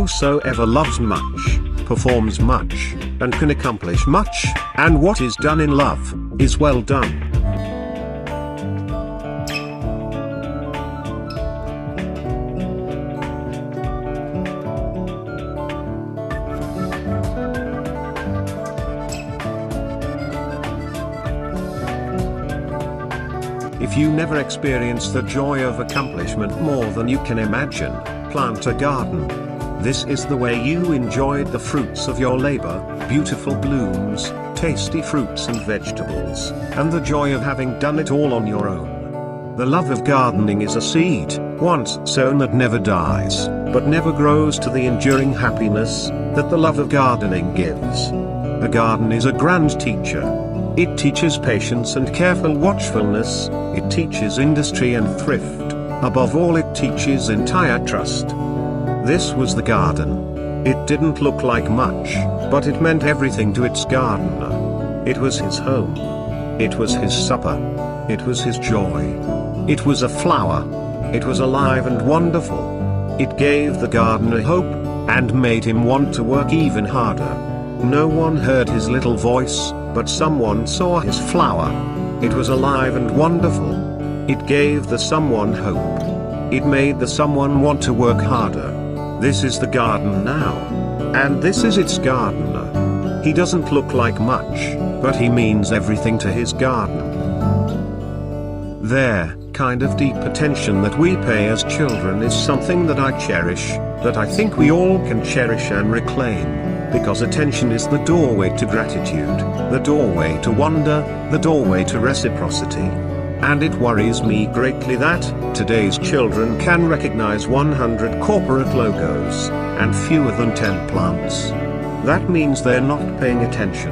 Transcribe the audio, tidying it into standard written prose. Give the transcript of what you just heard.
Whosoever loves much, performs much, and can accomplish much, and what is done in love, is well done. If you never experience the joy of accomplishment more than you can imagine, plant a garden. This is the way you enjoyed the fruits of your labor, beautiful blooms, tasty fruits and vegetables, and the joy of having done it all on your own. The love of gardening is a seed, once sown that never dies, but never grows to the enduring happiness that the love of gardening gives. A garden is a grand teacher. It teaches patience and careful watchfulness, it teaches industry and thrift, above all it teaches entire trust. This was the garden. It didn't look like much, but it meant everything to its gardener. It was his home. It was his supper. It was his joy. It was a flower. It was alive and wonderful. It gave the gardener hope, and made him want to work even harder. No one heard his little voice, but someone saw his flower. It was alive and wonderful. It gave the someone hope. It made the someone want to work harder. This is the garden now. And this is its gardener. He doesn't look like much, but he means everything to his garden. There, kind of deep attention that we pay as children is something that I cherish, that I think we all can cherish and reclaim. Because attention is the doorway to gratitude, the doorway to wonder, the doorway to reciprocity. And it worries me greatly that today's children can recognize 100 corporate logos and fewer than 10 plants. That means they're not paying attention.